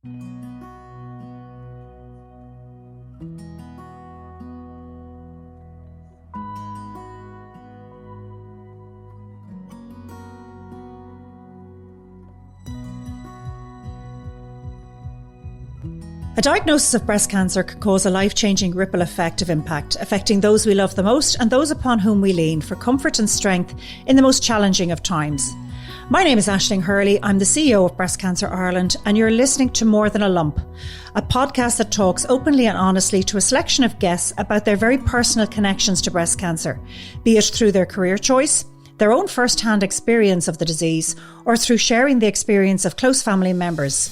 A diagnosis of breast cancer can cause a life-changing ripple effect of impact, affecting those we love the most and those upon whom we lean for comfort and strength in the most challenging of times. My name is Aisling Hurley. I'm the CEO of Breast Cancer Ireland, and you're listening to More Than a Lump, a podcast that talks openly and honestly to a selection of guests about their very personal connections to breast cancer, be it through their career choice, their own first-hand experience of the disease, or through sharing the experience of close family members.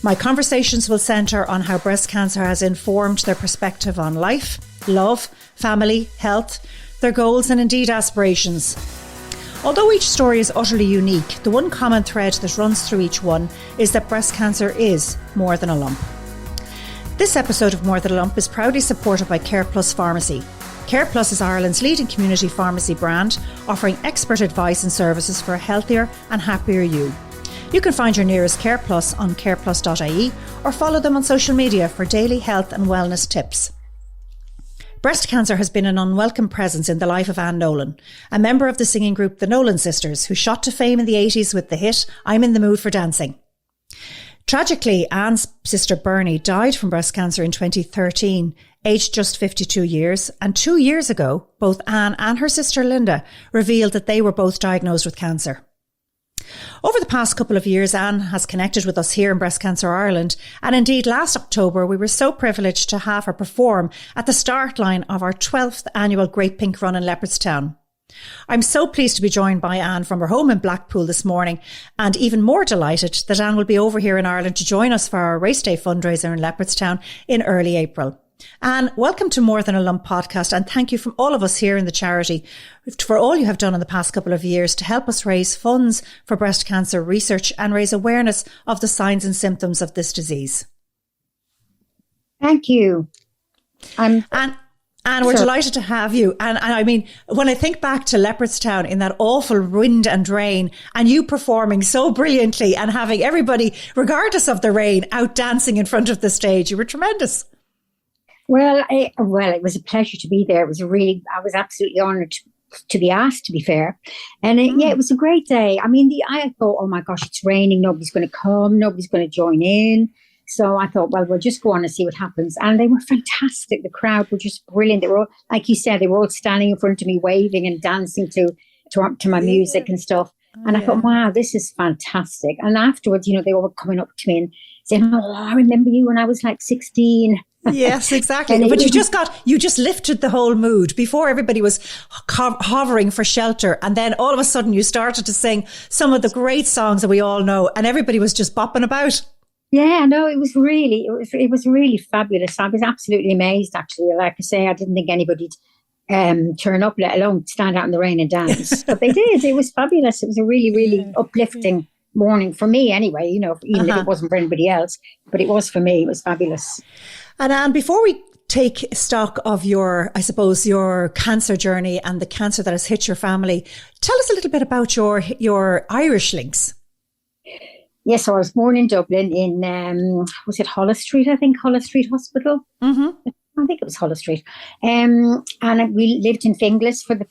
My conversations will centre on how breast cancer has informed their perspective on life, love, family, health, their goals and indeed aspirations. Although each story is utterly unique, the one common thread that runs through each one is that breast cancer is more than a lump. This episode of More Than a Lump is proudly supported by Care Plus Pharmacy. Care Plus is Ireland's leading community pharmacy brand, offering expert advice and services for a healthier and happier you. You can find your nearest Care Plus on careplus.ie or follow them on social media for daily health and wellness tips. Breast cancer has been an unwelcome presence in the life of Anne Nolan, a member of the singing group the Nolan sisters, who shot to fame in the 80s with the hit I'm in the Mood for Dancing. Tragically, Anne's sister Bernie died from breast cancer in 2013, aged just 52 years, and 2 years ago, both Anne and her sister Linda revealed that they were both diagnosed with cancer. Over the past couple of years, Anne has connected with us here in Breast Cancer Ireland, and indeed last October we were so privileged to have her perform at the start line of our 12th annual Great Pink Run in Leopardstown. I'm so pleased to be joined by Anne from her home in Blackpool this morning, and even more delighted that Anne will be over here in Ireland to join us for our Race Day fundraiser in Leopardstown in early April. Anne, welcome to More Than a Lump podcast, and thank you from all of us here in the charity for all you have done in the past couple of years to help us raise funds for breast cancer research and raise awareness of the signs and symptoms of this disease. Thank you. Anne, we're delighted to have you. And I mean, when I think back to Leopardstown in that awful wind and rain, and you performing so brilliantly and having everybody, regardless of the rain, out dancing in front of the stage, you were tremendous. Well, it was a pleasure to be there. I was absolutely honoured to be asked, to be fair. And it was a great day. I mean, I thought, oh my gosh, it's raining. Nobody's going to come. Nobody's going to join in. So I thought, well, we'll just go on and see what happens. And they were fantastic. The crowd were just brilliant. They were all, like you said, they were all standing in front of me, waving and dancing to my music and stuff. And I thought, wow, this is fantastic. And afterwards, they were coming up to me and saying, oh, I remember you when I was like 16. Yes, exactly. But you just lifted the whole mood before everybody was hovering for shelter. And then all of a sudden you started to sing some of the great songs that we all know, and everybody was just bopping about. Yeah, no, it was really fabulous. I was absolutely amazed, actually. Like I say, I didn't think anybody'd turn up, let alone stand out in the rain and dance. But they did. It was fabulous. It was a really, really uplifting morning for me anyway, even if it wasn't for anybody else. But it was for me. It was fabulous. And Anne, before we take stock of your cancer journey and the cancer that has hit your family, tell us a little bit about your Irish links. Yes, so I was born in Dublin in, was it Holles Street, I think, Holles Street Hospital? Mm-hmm. I think it was Holles Street. And we lived in Finglas for the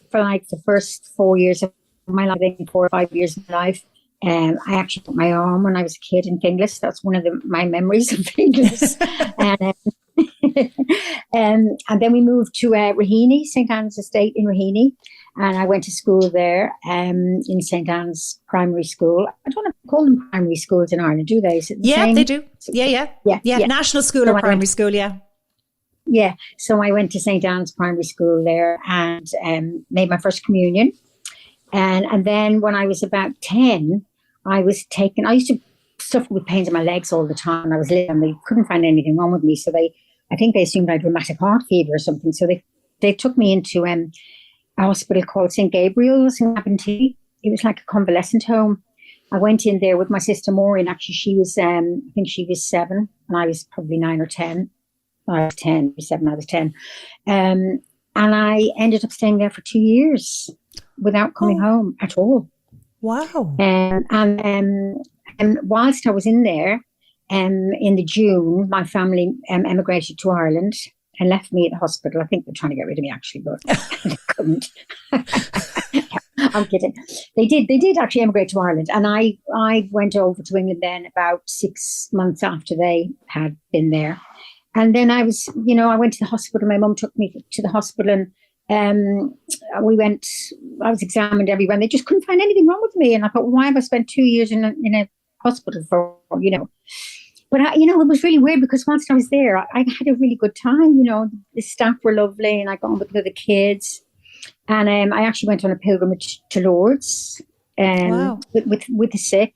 first 4 years of my life, I think 4 or 5 years of my life. I actually put my arm when I was a kid in Finglas. That's one of my memories of Finglas. And then we moved to Raheny, St. Anne's Estate in Raheny. And I went to school there in St. Anne's Primary School. I don't know if they call them primary schools in Ireland, do they? Is it the same? They do. Yeah. National school or primary school, yeah. Yeah. So I went to St. Anne's Primary School there and made my first communion. And then when I was about 10, I used to suffer with pains in my legs all the time. I was little and they couldn't find anything wrong with me. So I think they assumed I had rheumatic heart fever or something. So they took me into a hospital called St. Gabriel's in Abintee. It was like a convalescent home. I went in there with my sister Maureen. Actually, she was, I think she was 7 and I was probably 9 or 10. I was 10, 7, I was 10. And I ended up staying there for 2 years without coming home at all. Wow. And whilst I was in there, in the June, my family emigrated to Ireland and left me at the hospital. I think they're trying to get rid of me, actually, but they couldn't. I'm kidding. They did actually emigrate to Ireland, and I went over to England then about 6 months after they had been there. And then I was, I went to the hospital. My mum took me to the hospital, and I was examined everywhere, and they just couldn't find anything wrong with me. And I thought, well, why have I spent 2 years in a hospital for, But, it was really weird because once I was there, I had a really good time. The staff were lovely, and I got on with the other kids. And I actually went on a pilgrimage to Lourdes Wow. with the sick.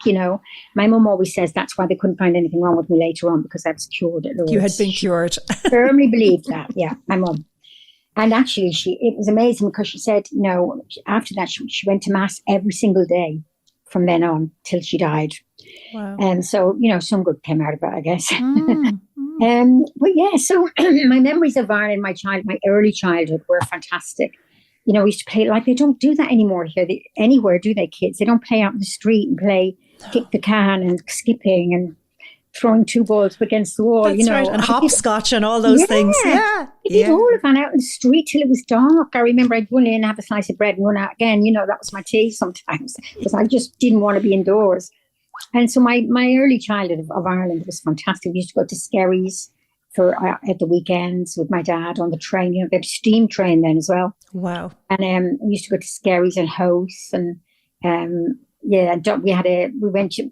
My mum always says that's why they couldn't find anything wrong with me later on, because I was cured at Lourdes. You had been cured. She firmly believed that, yeah, my mum. And actually, it was amazing because she said, after that, she went to Mass every single day from then on till she died. Wow. And so, some good came out of it, I guess. Mm. But yeah, so my memories of Ireland, my early childhood were fantastic. We used to play, like they don't do that anymore here anywhere, do they, kids? They don't play out in the street and play kick the can and skipping and throwing two balls up against the wall. That's right. And hopscotch and all those things. Yeah. I did all of that out in the street till it was dark. I remember I'd run in, have a slice of bread and run out again. That was my tea sometimes because I just didn't want to be indoors. And so my early childhood of Ireland was fantastic. We used to go to Skerries at the weekends with my dad on the train. They had a steam train then as well. Wow. And we used to go to Skerries and House, and I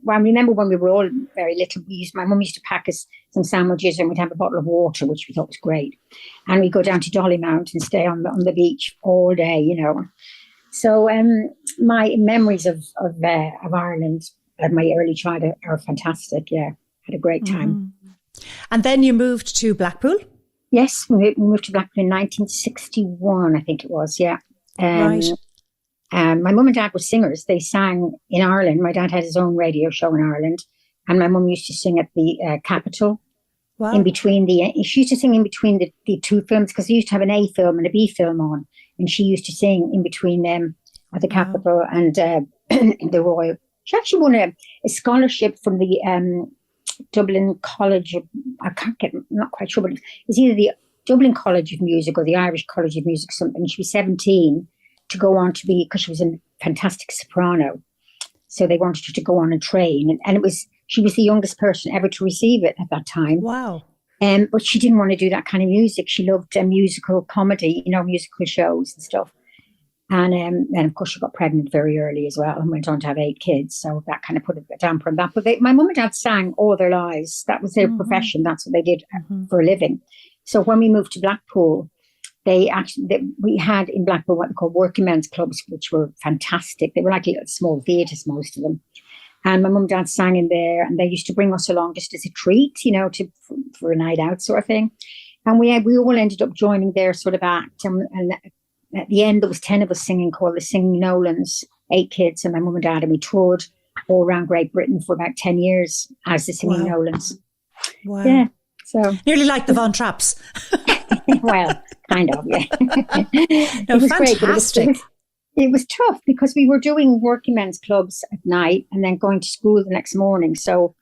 remember when we were all very little, my mum used to pack us some sandwiches, and we'd have a bottle of water, which we thought was great. And we'd go down to Dollymount and stay on the beach all day, So my memories of Ireland and my early childhood are fantastic. Yeah, had a great time. Mm-hmm. And then you moved to Blackpool? Yes, we moved to Blackpool in 1961, I think it was, yeah. Right. My mum and dad were singers. They sang in Ireland. My dad had his own radio show in Ireland, and my mum used to sing at the Capitol. Wow. She used to sing in between the two films, because they used to have an A film and a B film on, and she used to sing in between them at the Capitol and the Royal. She actually won a scholarship from the Dublin College of, I'm not quite sure, but it's either the Dublin College of Music or the Irish College of Music, something. She was 17 to go on to be, because she was a fantastic soprano. So they wanted her to go on and train. And she was the youngest person ever to receive it at that time. Wow. But she didn't want to do that kind of music. She loved musical comedy, musical shows and stuff. And of course, she got pregnant very early as well and went on to have 8 kids. So that kind of put a damper on that. But my mum and dad sang all their lives. That was their profession. That's what they did for a living. So when we moved to Blackpool, we had in Blackpool what they call working men's clubs, which were fantastic. They were like little small theatres, most of them. And my mum and dad sang in there, and they used to bring us along just as a treat, for a night out sort of thing. And we all ended up joining their sort of act. And at the end, there was 10 of us singing, called the Singing Nolans, 8 kids, and my mum and dad, and we toured all around Great Britain for about 10 years as the Singing Nolans. Wow. Yeah. So nearly like the Von Trapps. Well, kind of, yeah. No, it was fantastic. Great, it was tough because we were doing working men's clubs at night and then going to school the next morning. So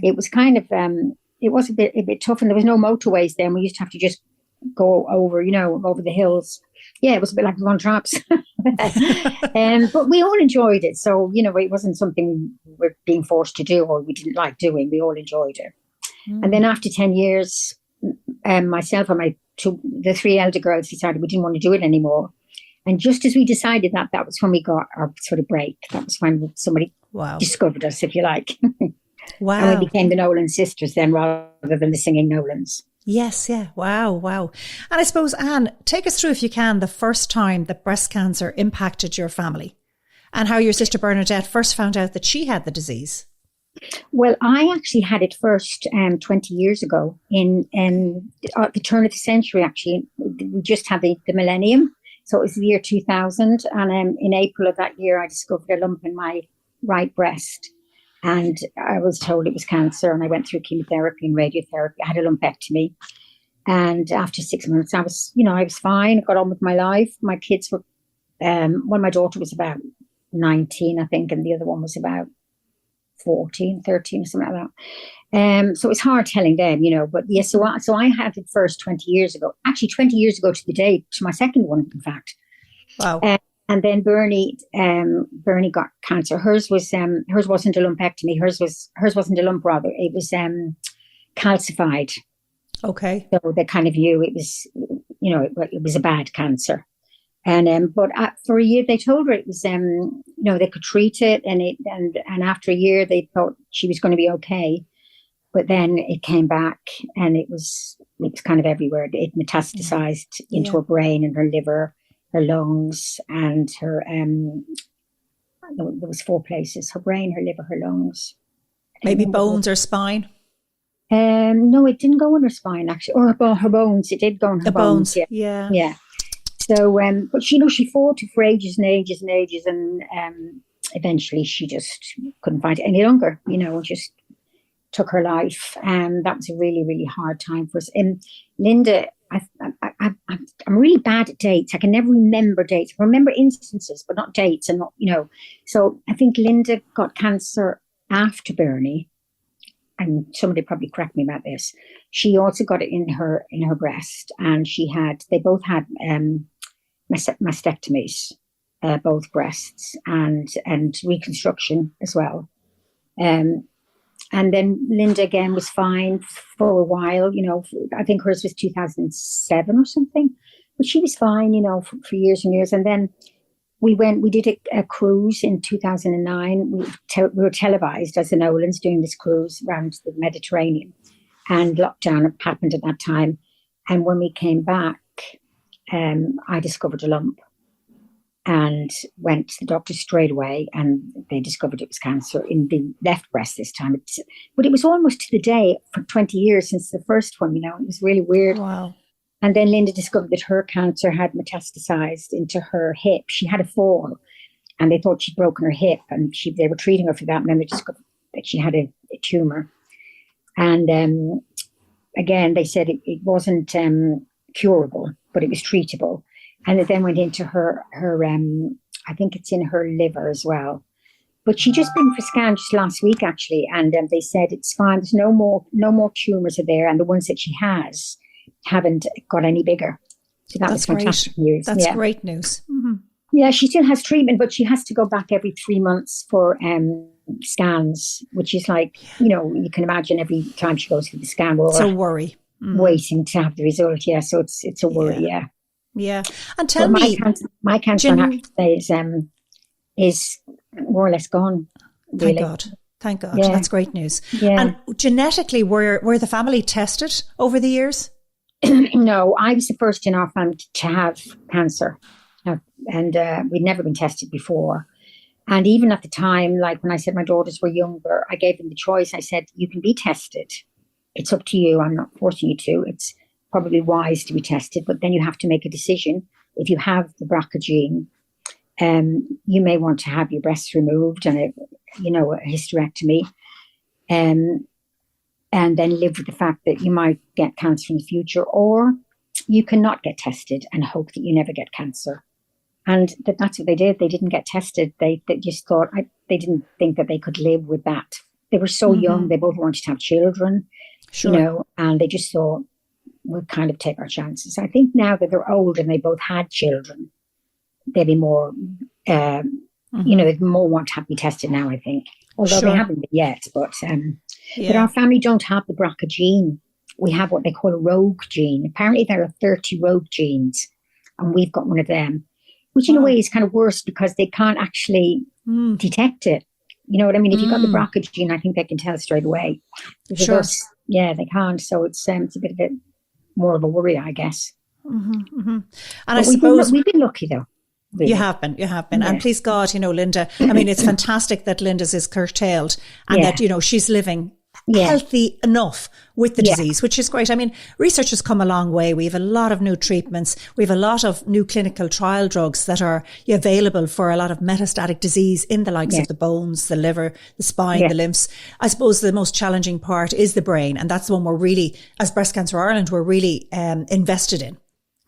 it was kind of, it was a bit tough, and there was no motorways then. We used to have to just go over, over the hills. Yeah, it was a bit like Von Trapps. But we all enjoyed it. So, it wasn't something we were being forced to do or we didn't like doing. We all enjoyed it. And then after 10 years, myself and the 3 elder girls decided we didn't want to do it anymore. And just as we decided that was when we got our sort of break. That was when somebody discovered us, if you like. Wow. And we became the Nolan sisters then, rather than the Singing Nolans. Yes, yeah. Wow. And I suppose, Anne, take us through, if you can, the first time that breast cancer impacted your family and how your sister Bernadette first found out that she had the disease. Well, I actually had it first 20 years ago at the turn of the century, actually. We just had the millennium. So it was the year 2000. And in April of that year, I discovered a lump in my right breast. And I was told it was cancer, and I went through chemotherapy and radiotherapy. I had a lumpectomy. And after 6 months, I was fine. I got on with my life. My kids were, my daughter was about 19, I think, and the other one was about 14, 13 or something like that. So it's hard telling them, but yes, so I had it first 20 years ago, actually 20 years ago to the day, to my second one, in fact. Wow. And then Bernie got cancer. Hers wasn't a lumpectomy. Hers wasn't a lump, rather. It was calcified. Okay. So they kind of knew it was, it was a bad cancer. And but for a year they told her it was, they could treat it, and after a year they thought she was going to be okay. But then it came back, and it was kind of everywhere. It metastasized into her brain and her liver, her lungs, and her there was 4 places: her brain, her liver, her lungs. Maybe bones or spine. No, it didn't go in her spine, actually, or her bones. It did go in her bones. Yeah. So, but she fought it for ages and ages and ages, and eventually she just couldn't fight it any longer. Just took her life, and that was a really, really hard time for us. And Linda, I'm really bad at dates. I can never remember dates. I remember instances, but not dates, and not So I think Linda got cancer after Bernie. And somebody probably correct me about this. She also got it in her breast, and they both had mastectomies, both breasts, and reconstruction as well. And then Linda again was fine for a while. I think hers was 2007 or something, but she was fine, for years and years. And then we did a cruise in 2009. We were televised as the Nolans doing this cruise around the Mediterranean, and lockdown happened at that time. And when we came back, I discovered a lump and went to the doctor straight away, and they discovered it was cancer in the left breast this time. But it was almost to the day for 20 years since the first one, it was really weird. Wow. And then Linda discovered that her cancer had metastasized into her hip. She had a fall, and they thought she'd broken her hip, and they were treating her for that. And then they discovered that she had a tumor. And again, they said it wasn't curable, but it was treatable. And it then went into her I think it's in her liver as well. But she just been for scan just last week, actually, and they said it's fine. There's no more tumors are there, and the ones that she has haven't got any bigger. So that's fantastic news. That's great news. Mm-hmm. Yeah, she still has treatment, but she has to go back every 3 months for scans, which is like, you can imagine every time she goes for the scan, it's a worry. Waiting to have the result. Yeah, so it's a worry. Yeah. And tell me, my cancer, I have to say, is more or less gone. Really. Thank God. Yeah. That's great news. Yeah. And genetically, were the family tested over the years? No, I was the first in our family to have cancer, and we'd never been tested before. And even at the time, like when I said my daughters were younger, I gave them the choice. I said, you can be tested. It's up to you. I'm not forcing you to. It's probably wise to be tested, but then you have to make a decision. If you have the BRCA gene, you may want to have your breasts removed and a hysterectomy, and then live with the fact that you might get cancer in the future, or you cannot get tested and hope that you never get cancer. And that's what they did. They didn't get tested. They just thought, they didn't think that they could live with that. They were so young. They both wanted to have children, and they just thought, we'll kind of take our chances. I think now that they're old and they both had children, they'll be more, they more want to be tested now, I think. Although they haven't been yet, but our family don't have the BRCA gene. We have what they call a rogue gene. Apparently there are 30 rogue genes, and we've got one of them, which in a way is kind of worse because they can't actually detect it. You know what I mean? If you've got the BRCA gene, I think they can tell straight away. They can't. So it's a bit of a more of a worry, I guess. And I suppose we've been lucky though. Really. You have been. Yeah. And please God, Linda, I mean, it's fantastic that Linda's is curtailed and that, she's living healthy enough with the disease, which is great. I mean, research has come a long way. We have a lot of new treatments. We have a lot of new clinical trial drugs that are available for a lot of metastatic disease in the likes of the bones, the liver, the spine, the lymphs. I suppose the most challenging part is the brain. And that's the one we're really, as Breast Cancer Ireland, we're really invested in,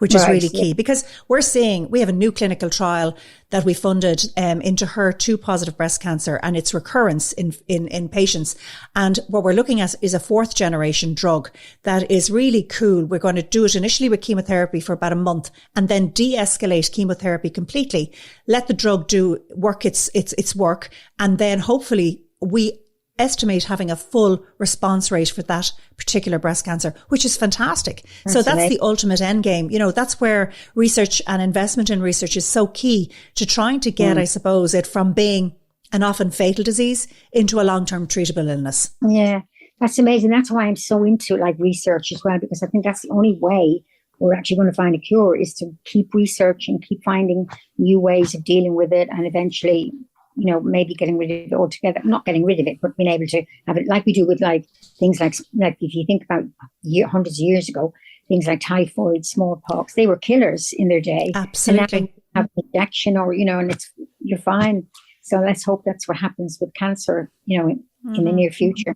which is really key, because we have a new clinical trial that we funded into HER2 positive breast cancer and its recurrence in patients. And what we're looking at is a 4th generation drug that is really cool. We're going to do it initially with chemotherapy for about a month and then de-escalate chemotherapy completely, let the drug do work its work, and then hopefully we estimate having a full response rate for that particular breast cancer, which is fantastic. So that's the ultimate end game. You know, that's where research and investment in research is so key to trying to get, I suppose, it from being an often fatal disease into a long-term treatable illness. Yeah, that's amazing. That's why I'm so into like research as well, because I think that's the only way we're actually going to find a cure, is to keep researching, keep finding new ways of dealing with it, and eventually, you know, maybe getting rid of it altogether. Not getting rid of it, but being able to have it like we do with like things like if you think about hundreds of years ago, things like typhoid, smallpox, they were killers in their day. Absolutely. And now you have an injection, or, you know, and you're fine. So let's hope that's what happens with cancer, you know, in the near future.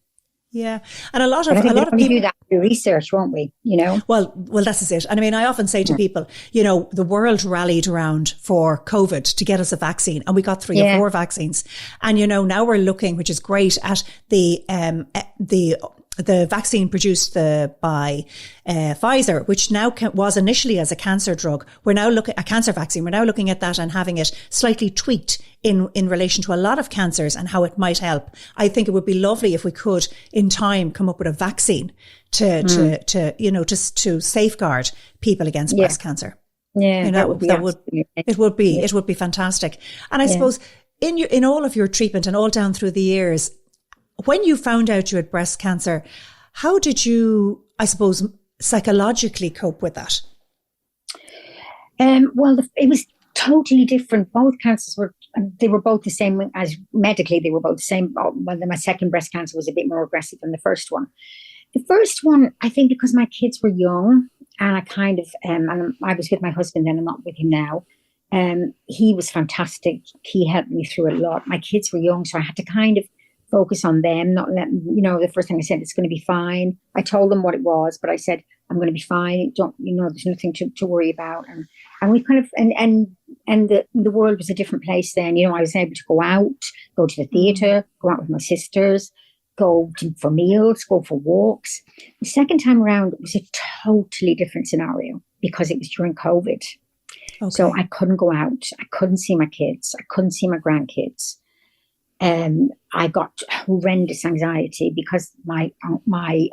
Yeah. And a lot of people do that through research, won't we? You know? Well, that's it. And I mean, I often say to people, you know, the world rallied around for COVID to get us a vaccine, and we got 3 or 4 vaccines. And, you know, now we're looking, which is great, at the vaccine produced by Pfizer, which now was initially as a cancer drug. We're now looking at a cancer vaccine. We're now looking at that and having it slightly tweaked in relation to a lot of cancers and how it might help. I think it would be lovely if we could, in time, come up with a vaccine to safeguard people against breast cancer. Yeah, you know, it would be fantastic. And I suppose in all of your treatment and all down through the years, when you found out you had breast cancer, how did you, I suppose, psychologically cope with that? Well, it was totally different. Both cancers were both the same, as medically they were both the same. Well, my second breast cancer was a bit more aggressive than the first one. The first one, I think, because my kids were young, and I kind of, and I was with my husband then, I'm not with him now. He was fantastic. He helped me through a lot. My kids were young, so I had to kind of focus on them, not let them, you know, the first thing I said, it's going to be fine. I told them what it was, but I said, I'm going to be fine. Don't, you know, there's nothing to worry about. And we kind of, and the world was a different place then. You know, I was able to go out, go to the theatre, go out with my sisters, for meals, go for walks. The second time around, it was a totally different scenario because it was during COVID. Okay. So I couldn't go out. I couldn't see my kids. I couldn't see my grandkids. I got horrendous anxiety because my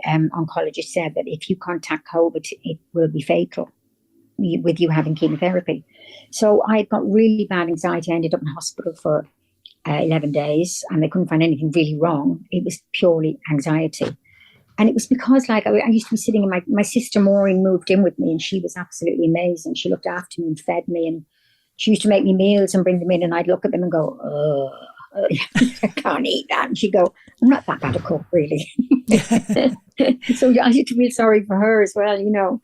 oncologist said that if you contact COVID, it will be fatal with you having chemotherapy. So I got really bad anxiety. I ended up in hospital for 11 days, and they couldn't find anything really wrong. It was purely anxiety. And it was because, like, I used to be sitting in my sister Maureen moved in with me, and she was absolutely amazing. She looked after me and fed me, and she used to make me meals and bring them in, and I'd look at them and go, I can't eat that. And she'd go, I'm not that bad a cook, really. So I used to feel sorry for her as well, you know.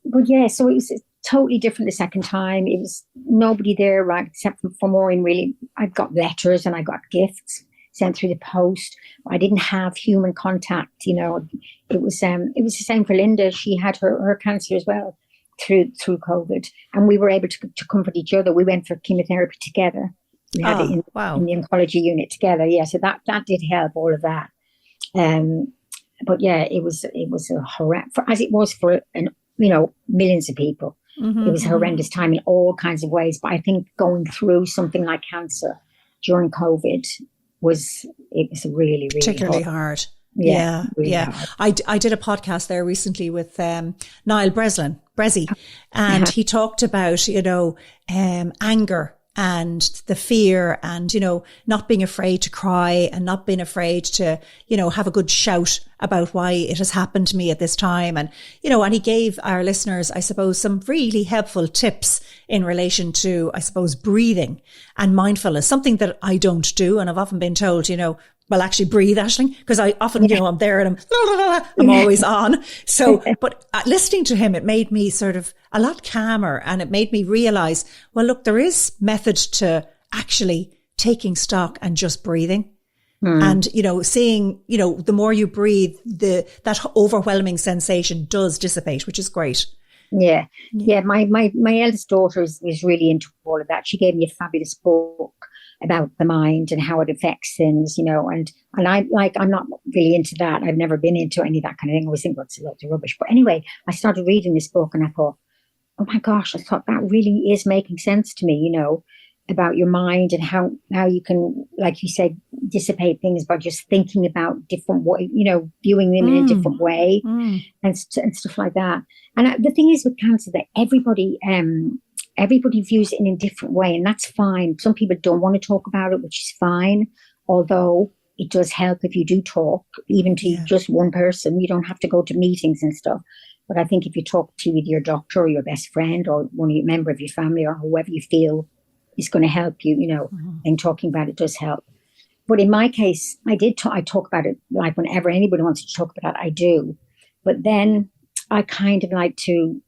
But yeah, so it was totally different the second time. It was nobody there, right, except for Maureen, really. I got letters and I got gifts sent through the post. I didn't have human contact, you know. It was the same for Linda. She had her cancer as well through COVID, and we were able to comfort each other. We went for chemotherapy together. We had it in the oncology unit together. Yeah, so that did help, all of that. But yeah, it was a horrendous, as it was for millions of people. Mm-hmm, it was a horrendous time in all kinds of ways. But I think going through something like cancer during COVID was really, really particularly hard. Yeah. Really hard. I did a podcast there recently with Niall Brezzy, and he talked about, you know, anger and the fear and, you know, not being afraid to cry and not being afraid to, you know, have a good shout about why it has happened to me at this time. And, you know, and he gave our listeners, I suppose, some really helpful tips in relation to, I suppose, breathing and mindfulness, something that I don't do. And I've often been told, you know, well, actually breathe, Aisling, because I often, you know, I'm there and I'm always on. So, but listening to him, it made me sort of a lot calmer, and it made me realize, well, look, there is method to actually taking stock and just breathing. And, you know, seeing, you know, the more you breathe, that overwhelming sensation does dissipate, which is great. Yeah. Yeah. My eldest daughter is really into all of that. She gave me a fabulous book about the mind and how it affects things, and I'm not really into that. I've never been into any of that kind of thing. I always think, well, it's a lot of rubbish. But anyway, I started reading this book and I thought, oh my gosh, I thought that really is making sense to me, about your mind and how you can, like you said, dissipate things by just thinking about different way, viewing them in a different way and stuff like that. And the thing is with cancer that everybody views it in a different way, and that's fine. Some people don't want to talk about it, which is fine. Although it does help if you do talk, even to just one person. You don't have to go to meetings and stuff. But I think if you talk to either your doctor or your best friend or one of your member of your family or whoever you feel is going to help you, and talking about it does help. But in my case, I talk about it like whenever anybody wants to talk about it, I do. But then I kind of like to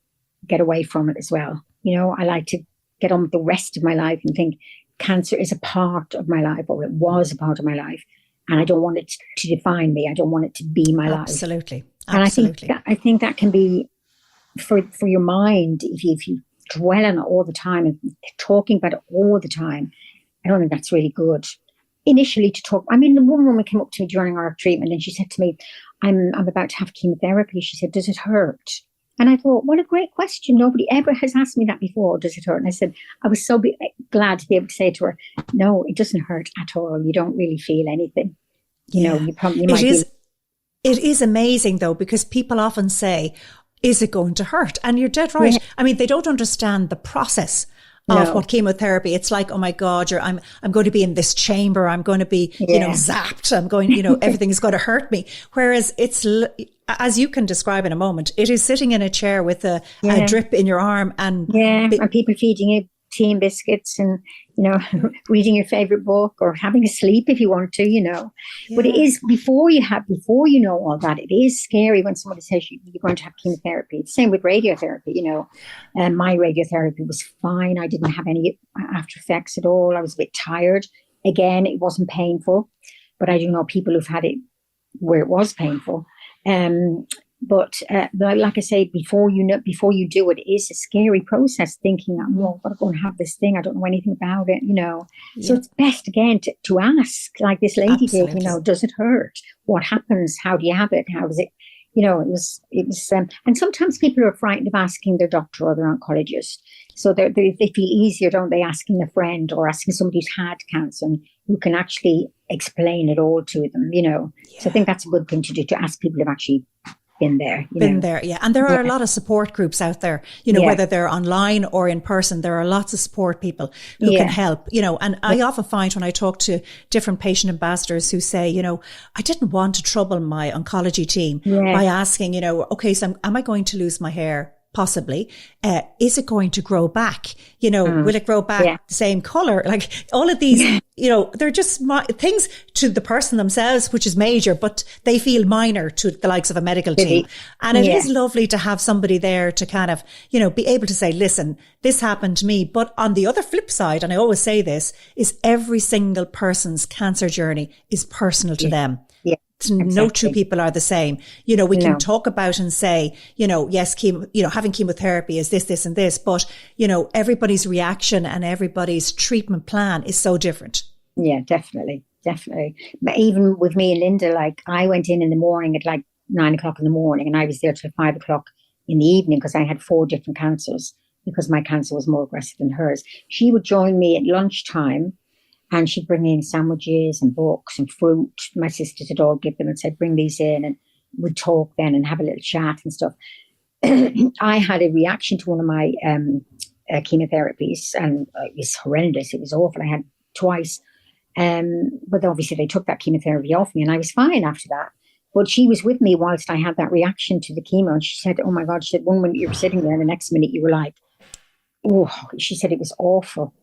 get away from it as well. I like to get on with the rest of my life and think cancer is a part of my life, or it was a part of my life. And I don't want it to define me. I don't want it to be my life. Absolutely. And I think that can be for your mind, if you dwell on it all the time and talking about it all the time, I don't think that's really good. Initially to talk, the one woman came up to me during our treatment and she said to me, I'm about to have chemotherapy. She said, does it hurt? And I thought, what a great question. Nobody ever has asked me that before. Does it hurt? And I said, I was so glad to be able to say to her, no, it doesn't hurt at all. You don't really feel anything. You might be. It is amazing though, because people often say, is it going to hurt? And you're dead right. Yeah. They don't understand the process of what chemotherapy. It's like, oh my God, I'm going to be in this chamber. I'm going to be, zapped. I'm going, everything is going to hurt me. Whereas it's, as you can describe in a moment, it is sitting in a chair with a drip in your arm and and people feeding you tea and biscuits and, reading your favorite book or having a sleep if you want to, But it is before you know all that, it is scary when somebody says you're going to have chemotherapy. Same with radiotherapy, and my radiotherapy was fine. I didn't have any after effects at all. I was a bit tired. Again, it wasn't painful, but I do know people who've had it where it was painful. But like I say, before you do it, it is a scary process thinking, I'm going to have this thing. I don't know anything about it, So it's best, again, to ask, like this lady did, does it hurt? What happens? How do you have it? How is it? It was, and sometimes people are frightened of asking their doctor or their oncologist. So they feel easier, don't they, asking a friend or asking somebody who's had cancer and who can actually explain it all to them, So I think that's a good thing to do, to ask people who've actually been there, yeah. And there are a lot of support groups out there, whether they're online or in person, there are lots of support people who can help, and I often find when I talk to different patient ambassadors who say, I didn't want to trouble my oncology team by asking, okay, so am I going to lose my hair? Possibly. Is it going to grow back? Will it grow back the same color? Like all of these, they're just things to the person themselves, which is major, but they feel minor to the likes of a medical team. And it is lovely to have somebody there to kind of, be able to say, listen, this happened to me. But on the other flip side, and I always say this, is every single person's cancer journey is personal to them. Yeah. Exactly. No two people are the same. We can talk about and say, yes, having chemotherapy is this, this and this, but, everybody's reaction and everybody's treatment plan is so different. Yeah, definitely. But even with me and Linda, like I went in the morning at like 9 o'clock in the morning and I was there till 5 o'clock in the evening because I had 4 different cancers because my cancer was more aggressive than hers. She would join me at lunchtime. And she'd bring in sandwiches and books and fruit. My sisters would all give them and said, bring these in. And we'd talk then and have a little chat and stuff. I had a reaction to one of my chemotherapies and it was horrendous. It was awful. I had twice. But obviously they took that chemotherapy off me and I was fine after that. But she was with me whilst I had that reaction to the chemo. And she said, oh my God, she said, one minute you were sitting there and the next minute you were like, oh, she said it was awful.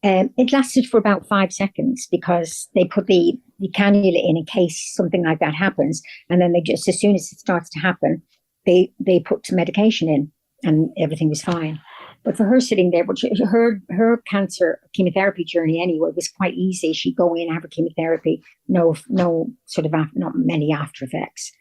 It lasted for about 5 seconds because they put the cannula in case something like that happens. And then they just, as soon as it starts to happen, they put some medication in and everything was fine. But for her sitting there, but her cancer chemotherapy journey anyway was quite easy. She'd go in, have her chemotherapy, no sort of, not many after effects.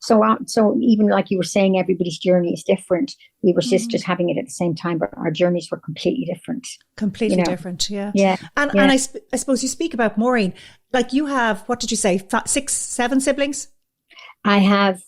So even like you were saying, everybody's journey is different. We were sisters having it at the same time, but our journeys were completely different. Completely different, yeah. Yeah. And I suppose you speak about Maureen, like you have, what did you say, 6, 7 siblings? I have,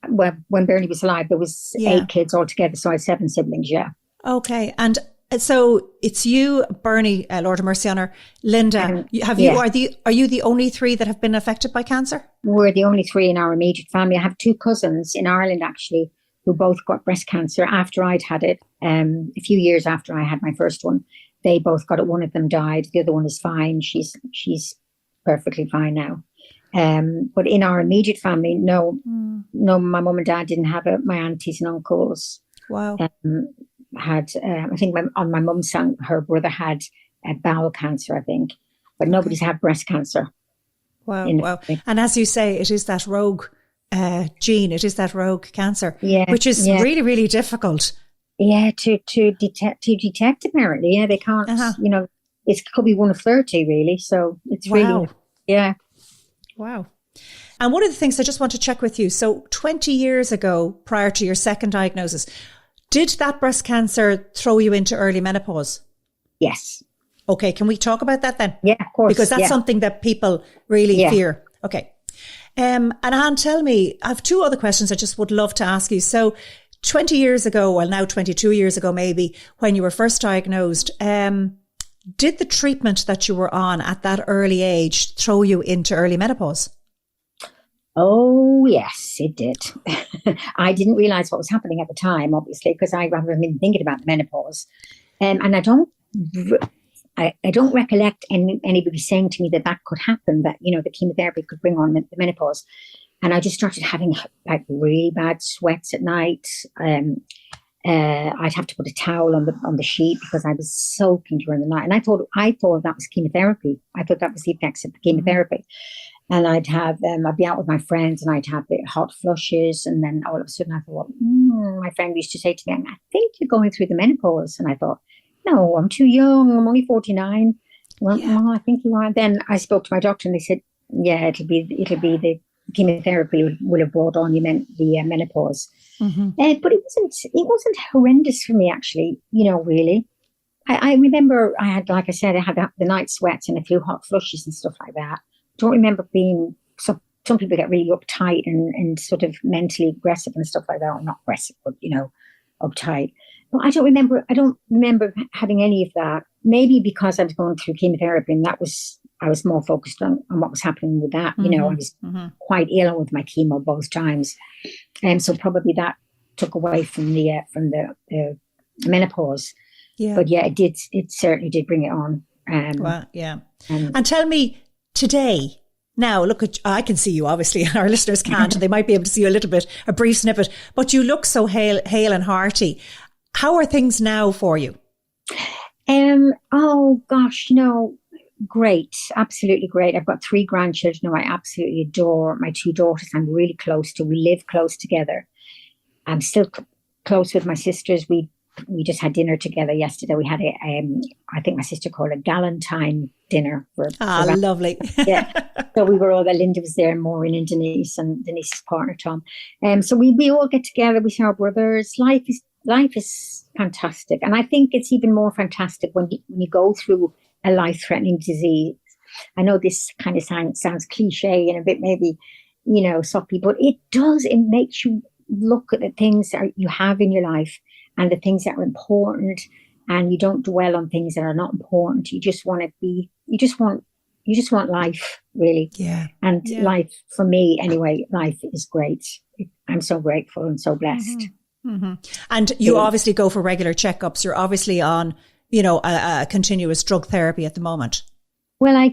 well, when Bernie was alive, there was 8 kids altogether, so I had 7 siblings, yeah. Okay, and so it's you, Bernie, Lord of Mercy on her, Linda. Are you the only 3 that have been affected by cancer? We're the only 3 in our immediate family. I have 2 cousins in Ireland, actually, who both got breast cancer after I'd had it. A few years after I had my first one, they both got it. One of them died. The other one is fine. She's perfectly fine now. But in our immediate family, no, my mum and dad didn't have it. My aunties and uncles had, I think on my mum's side, her brother had bowel cancer, I think, but nobody's had breast cancer. Wow. And as you say, it is that rogue gene, it is that rogue cancer, which is really, really difficult. Yeah, to detect apparently. Yeah, they can't, it could be 1 of 30 really. So it's really, Wow. And one of the things I just want to check with you. So 20 years ago, prior to your second diagnosis, did that breast cancer throw you into early menopause? Yes. Okay. Can we talk about that then? Yeah, of course. Because that's something that people really fear. Okay. And Anne, tell me, I have 2 other questions I just would love to ask you. So 20 years ago, well, now 22 years ago, maybe, when you were first diagnosed, did the treatment that you were on at that early age throw you into early menopause? Oh, yes, it did. I didn't realize what was happening at the time, obviously, because I haven't been thinking about menopause. And I don't recollect anybody saying to me that could happen, that, the chemotherapy could bring on the menopause. And I just started having like really bad sweats at night. I'd have to put a towel on the sheet because I was soaking during the night. And I thought that was chemotherapy. I thought that was the effects of the chemotherapy. And I'd be out with my friends and I'd have the hot flushes. And then all of a sudden I thought, my friend used to say to me, I think you're going through the menopause. And I thought, no, I'm too young. I'm only 49. Well, I think you are. Then I spoke to my doctor and they said, yeah, it'll be the chemotherapy will have brought on the menopause. But it wasn't horrendous for me, actually, really. I remember I had, like I said, I had the night sweats and a few hot flushes and stuff like that. Don't remember being, some people get really uptight and sort of mentally aggressive and stuff like that, or not aggressive, but, uptight. But I don't remember having any of that. Maybe because I was going through chemotherapy and I was more focused on what was happening with that. I was quite ill with my chemo both times. And so probably that took away from the menopause. Yeah. But yeah, it certainly did bring it on. And tell me, today, now look I can see you, obviously, and our listeners can't, and they might be able to see you a brief snippet, but you look so hale and hearty. How are things now for you? Oh gosh, great, absolutely great. I've got 3 grandchildren who I absolutely adore. My 2 daughters I'm really close to. We live close together. I'm still close with my sisters. We just had dinner together yesterday. We had I think my sister called it a Galentine dinner. For lovely. Yeah. So we were all there. Linda was there, Maureen and Denise's partner, Tom. So we all get together. We see our brothers. Life is fantastic. And I think it's even more fantastic when you go through a life-threatening disease. I know this kind of sounds cliche and a bit maybe, soppy, but it does. It makes you look at the things that you have in your life and the things that are important, and you don't dwell on things that are not important. You just want life, really. Yeah. And life, for me anyway, life is great. I'm so grateful and so blessed. And you obviously go for regular checkups. You're obviously on, a continuous drug therapy at the moment. Well, I'm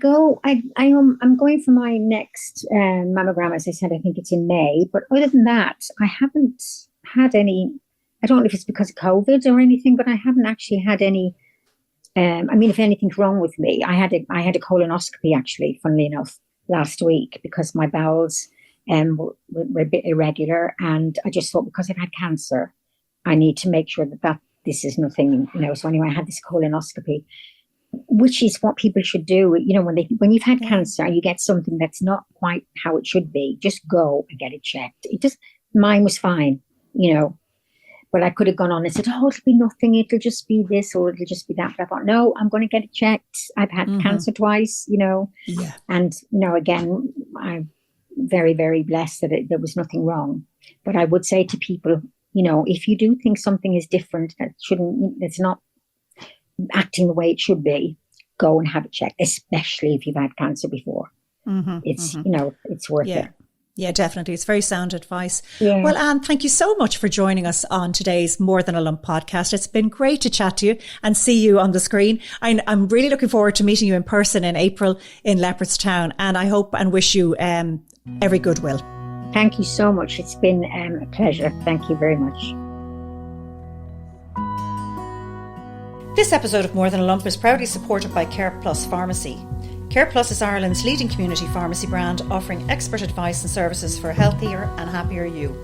going for my next mammogram, as I said. I think it's in May. But other than that, I haven't had any. I don't know if it's because of COVID or anything, but I haven't actually had any. If anything's wrong with me, I had a colonoscopy actually, funnily enough, last week because my bowels were a bit irregular, and I just thought because I've had cancer, I need to make sure that this is nothing. So anyway, I had this colonoscopy. which is what people should do. You know, when you've had cancer and you get something that's not quite how it should be, just go and get it checked. Mine was fine, you know, but I could have gone on and said, oh, it'll be nothing. It'll just be this or it'll just be that. But I thought, no, I'm going to get it checked. I've had cancer twice, you know, and, you know, again, I'm very, very blessed that there was nothing wrong. But I would say to people, you know, if you do think something is different, it's not acting the way it should be, go and have it checked, especially if you've had cancer before. You know, it's worth it. Yeah, definitely. It's very sound advice. Yeah. Well, Anne, thank you so much for joining us on today's More Than a Lump podcast. It's been great to chat to you and see you on the screen. I'm really looking forward to meeting you in person in April in Leopardstown, and I hope and wish you every goodwill. Thank you so much. It's been a pleasure. Thank you very much. This episode of More Than a Lump is proudly supported by Care Plus Pharmacy. Care Plus is Ireland's leading community pharmacy brand, offering expert advice and services for a healthier and happier you.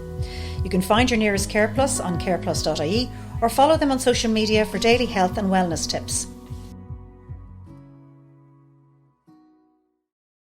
You can find your nearest Care Plus on careplus.ie or follow them on social media for daily health and wellness tips.